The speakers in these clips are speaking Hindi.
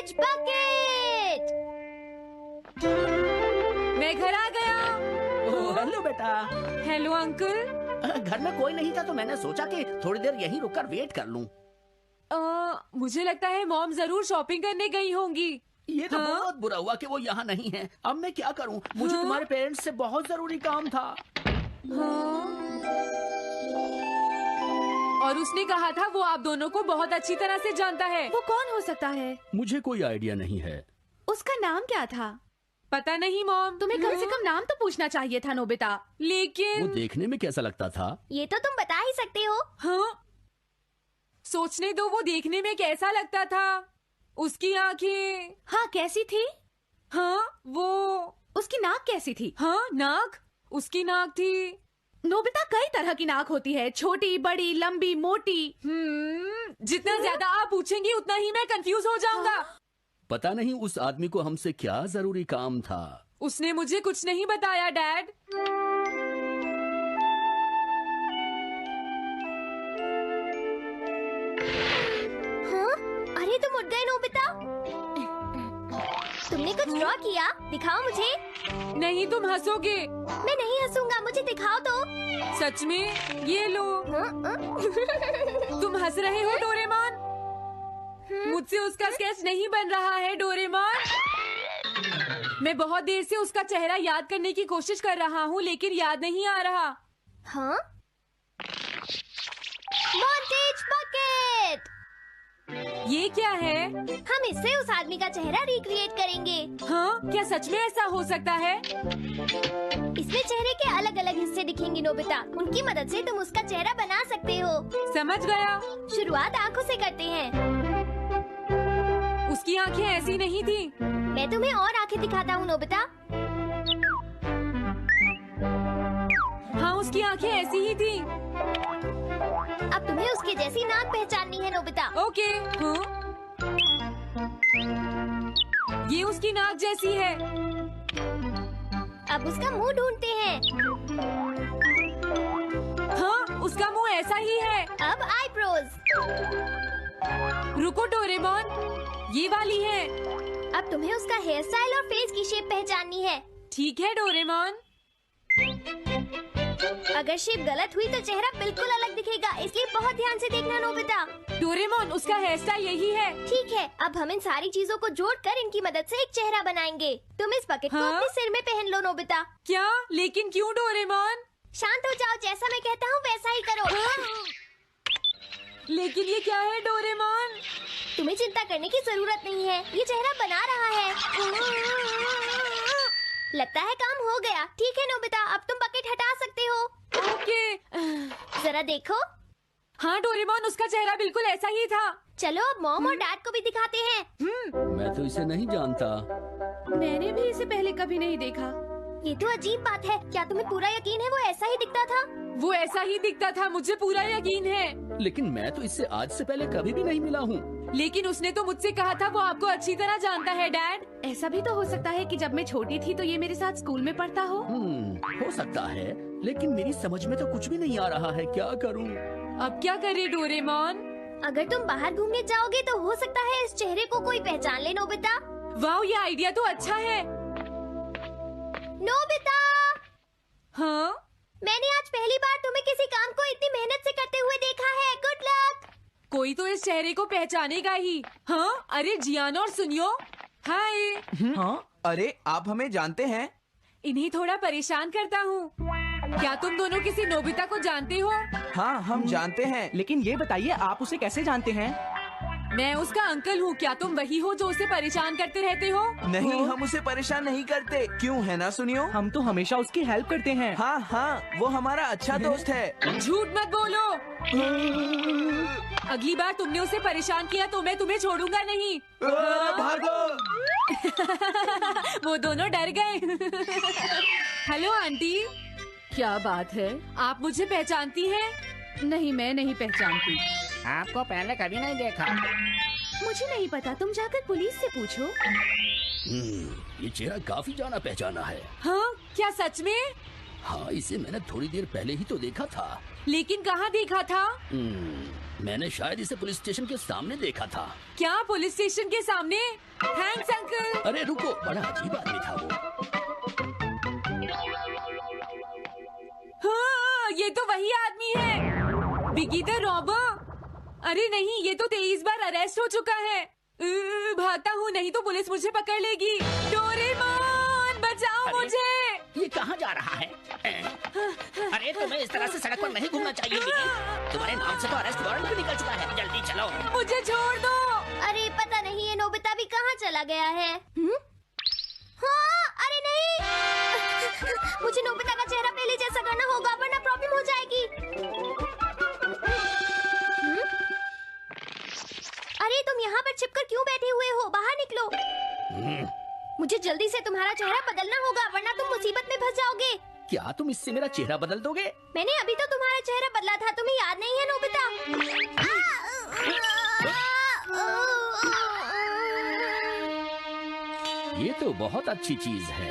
Montage bucket. मैं घर आ गया। ओह, हेलो बेटा। Hello uncle. घर में कोई नहीं था तो मैंने सोचा कि थोड़ी देर यहीं रुककर वेट कर लूं। मुझे लगता है मॉम जरूर शॉपिंग करने गई होंगी। ये तो हाँ? बहुत बुरा हुआ कि वो यहाँ नहीं है। अब मैं क्या करूं? मुझे हाँ? तुम्हारे पेरेंट्स से बहुत जरूरी काम था। हाँ? और उसने कहा था वो आप दोनों को बहुत अच्छी तरह से जानता है। वो कौन हो सकता है? मुझे कोई आइडिया नहीं है। उसका नाम क्या था? पता नहीं मॉम। तुम्हें कम से कम नाम तो पूछना चाहिए था नोबिता। वो लेकिन देखने में कैसा लगता था? ये तो तुम बता ही सकते हो। हाँ, सोचने दो वो देखने में कैसा लगता था। उसकी आंखें। हाँ, कैसी थी? हाँ, वो। उसकी नाक कैसी थी? हाँ, नाक। उसकी नाक थी। नोबिता, कई तरह की नाक होती है, छोटी, बड़ी, लंबी, मोटी। जितना ज्यादा आप पूछेंगी उतना ही मैं कंफ्यूज हो जाऊंगा। पता नहीं उस आदमी को हमसे क्या जरूरी काम था। उसने मुझे कुछ नहीं बताया डैड। हाँ? अरे तुम उठ गए नोबिता। तुमने कुछ ड्रॉ किया? दिखाओ मुझे। नहीं, तुम हंसोगे। मैं नहीं हंसूंगा, मुझे दिखाओ तो। सच में? ये लो। हाँ? तुम हंस रहे हो डोरेमोन? मुझसे उसका स्केच नहीं बन रहा है डोरेमोन। मैं बहुत देर से उसका चेहरा याद करने की कोशिश कर रहा हूँ लेकिन याद नहीं आ रहा। हाँ? Montage bucket. ये क्या है? हम इससे उस आदमी का चेहरा रिक्रिएट करेंगे। हाँ, क्या सच में ऐसा हो सकता है? इसमें चेहरे के अलग अलग हिस्से दिखेंगे नोबिता। उनकी मदद से तुम उसका चेहरा बना सकते हो। समझ गया। शुरुआत आंखों से करते हैं। उसकी आंखें ऐसी नहीं थी। मैं तुम्हें और आंखें दिखाता हूँ नोबिता। हाँ, उसकी आंखें ऐसी ही थी। अब तुम्हें उसके जैसी नाक पहचाननी है नोबिता। ओके। हाँ? ये उसकी नाक जैसी है। अब उसका मुंह ढूंढते हैं। हाँ, उसका मुंह ऐसा ही है। अब आईब्रोज। रुको डोरेमोन, ये वाली है। अब तुम्हें उसका हेयर स्टाइल और फेस की शेप पहचाननी है। ठीक है डोरेमोन। अगर शेप गलत हुई तो चेहरा बिल्कुल अलग दिखेगा, इसलिए बहुत ध्यान से देखना नोबिता। डोरेमोन, उसका हेयर स्टाइल यही है। ठीक है, अब हम इन सारी चीजों को जोड़कर इनकी मदद से एक चेहरा बनाएंगे। तुम इस बकेट को हाँ? अपने सिर में पहन लो नोबिता। क्या? लेकिन क्यों डोरेमोन? शांत हो जाओ, जैसा मैं कहता हूँ वैसा ही करो। लेकिन ये क्या है डोरेमोन? तुम्हें चिंता करने की जरूरत नहीं है, ये चेहरा बना रहा है। लगता है काम हो गया। ठीक है नोबिता, अब तुम बकेट हटा सकते हो। ओके। जरा देखो। हाँ डोरेमोन, उसका चेहरा बिल्कुल ऐसा ही था। चलो अब मॉम और डैड को भी दिखाते हैं। मैं तो इसे नहीं जानता। मैंने भी इसे पहले कभी नहीं देखा। ये तो अजीब बात है। क्या तुम्हें पूरा यकीन है वो ऐसा ही दिखता था? वो ऐसा ही दिखता था, मुझे पूरा यकीन है। लेकिन मैं तो इससे आज से पहले कभी भी नहीं मिला हूँ। लेकिन उसने तो मुझसे कहा था वो आपको अच्छी तरह जानता है डैड। ऐसा भी तो हो सकता है कि जब मैं छोटी थी तो ये मेरे साथ स्कूल में पढ़ता हो। हो सकता है, लेकिन मेरी समझ में तो कुछ भी नहीं आ रहा है। क्या करूँ? अब क्या करे डोरेमोन? अगर तुम बाहर घूमने जाओगे तो हो सकता है इस चेहरे को कोई पहचान ले नोबिता। वाह, ये आइडिया तो अच्छा है। नोबिता, हाँ? मैंने आज पहली बार तुम्हें किसी काम को इतनी मेहनत से करते हुए देखा है। Good luck. कोई तो इस चेहरे को पहचानेगा ही। हाँ? अरे जियान और सुनियो, हाय। हाँ? अरे आप हमें जानते हैं? इन्हें थोड़ा परेशान करता हूँ। क्या तुम दोनों किसी नोबिता को जानते हो? हाँ, हम जानते हैं, लेकिन ये बताइए आप उसे कैसे जानते हैं? मैं उसका अंकल हूँ। क्या तुम वही हो जो उसे परेशान करते रहते हो? नहीं, हम उसे परेशान नहीं करते। क्यों, है ना सुनियो? हम तो हमेशा उसकी हेल्प करते हैं। हाँ हाँ, वो हमारा अच्छा दोस्त है। झूठ मत बोलो। अगली बार तुमने उसे परेशान किया तो मैं तुम्हें छोड़ूंगा नहीं। भागो! वो दोनों डर गए। हेलो आंटी, क्या बात है? आप मुझे पहचानती हैं? नहीं, मैं नहीं पहचानती। आपको पहले कभी नहीं देखा। मुझे नहीं पता, तुम जाकर पुलिस से पूछो। ये चेहरा काफी जाना पहचाना है। हाँ? क्या सच में? हाँ, इसे मैंने थोड़ी देर पहले ही तो देखा था। लेकिन कहाँ देखा था? मैंने शायद इसे पुलिस स्टेशन के सामने देखा था। क्या पुलिस स्टेशन के सामने? Thanks uncle. अरे रुको, बड़ा अजीब आदमी था वो। हाँ, ये तो वही आदमी है, बिगी द रॉबर। अरे नहीं, ये तो 23 बार अरेस्ट हो चुका है। भागता हूँ, नहीं तो पुलिस मुझे पकड़ लेगी। डोरेमोन बचाओ मुझे। ये कहाँ जा रहा है? अरे तुम्हें इस तरह से सड़क पर नहीं घूमना चाहिए बिगी। तुम्हारे नाम से तो अरेस्ट वारंट भी निकल चुका है। जल्दी चलो। मुझे छोड़ दो। अरे पता नहीं ये नोबिता भी कहाँ चला गया है। हाँ, अरे नहीं मुझे नोबिता का चेहरा पहले जैसा करना होगा वरना प्रॉब्लम हो जाएगी। अरे तुम यहाँ पर छिपकर क्यों बैठे हुए हो? बाहर निकलो। मुझे जल्दी से तुम्हारा चेहरा बदलना होगा वरना तुम मुसीबत में फंस जाओगे। क्या तुम इससे मेरा चेहरा बदल दोगे? मैंने अभी तो तुम्हारा चेहरा बदला था, तुम्हें याद नहीं है नोबिता? ये तो बहुत अच्छी चीज है।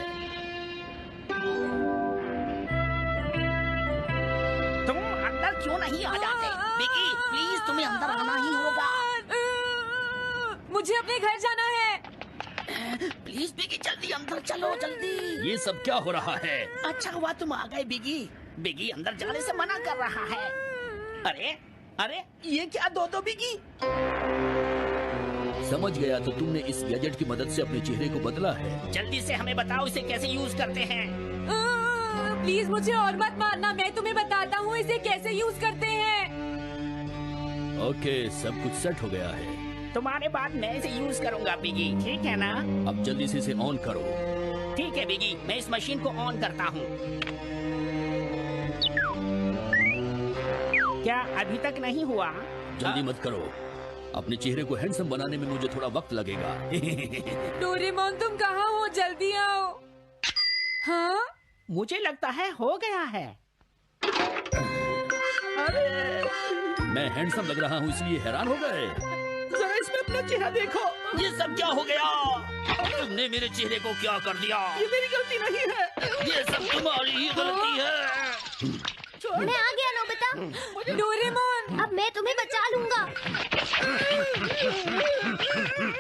तुम अंदर क्यों नहीं आ जाते? बिगी, प्लीज तुम्हें अंदर आना ही होगा। मुझे अपने घर जाना है। प्लीज बिगी, जल्दी अंदर चलो, जल्दी। ये सब क्या हो रहा है? अच्छा हुआ तुम आ गए बिगी। बिगी अंदर जाने से मना कर रहा है। अरे अरे, ये क्या दो बिगी? समझ गया, तो तुमने इस गैजेट की मदद से अपने चेहरे को बदला है। जल्दी से हमें बताओ इसे कैसे यूज करते हैं। प्लीज मुझे और मत मारना, मैं तुम्हें बताता हूँ इसे कैसे यूज करते हैं। ओके, सब कुछ सेट हो गया है। तुम्हारे बाद मैं इसे यूज करूंगा बिगी, ठीक है ना? अब जल्दी से इसे ऑन करो। ठीक है बिगी, मैं इस मशीन को ऑन करता हूँ। क्या अभी तक नहीं हुआ? जल्दी मत करो, अपने चेहरे को हैंडसम बनाने में मुझे थोड़ा वक्त लगेगा। डोरेमोन तुम कहाँ हो? जल्दी आओ। हाँ? मुझे लगता है हो गया है। अरे मैं हैंडसम लग रहा हूँ इसलिए हैरान हो गए। जरा इसमें अपना चेहरा देखो। ये सब क्या हो गया? तुमने मेरे चेहरे को क्या कर दिया? ये मेरी गलती नहीं है, ये सब तुम्हारी ही गलती है। मैं आ गया नोबिता। डोरेमोन, अब मैं तुम्हें बचा लूंगा।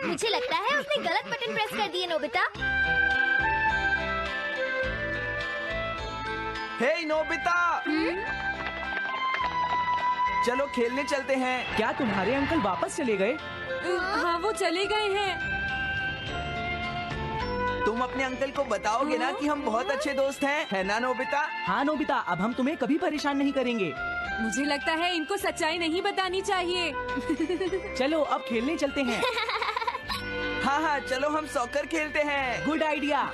मुझे लगता है उसने गलत बटन प्रेस कर दिए नोबिता। हे नोबिता, चलो खेलने चलते हैं। क्या तुम्हारे अंकल वापस चले गए? हाँ वो चले गए हैं। तुम अपने अंकल को बताओगे ना कि हम बहुत अच्छे दोस्त हैं, है ना नोबिता? हाँ नोबिता, अब हम तुम्हें कभी परेशान नहीं करेंगे। मुझे लगता है इनको सच्चाई नहीं बतानी चाहिए। चलो अब खेलने चलते हैं। हाँ हाँ, चलो हम सॉकर खेलते हैं। Good idea.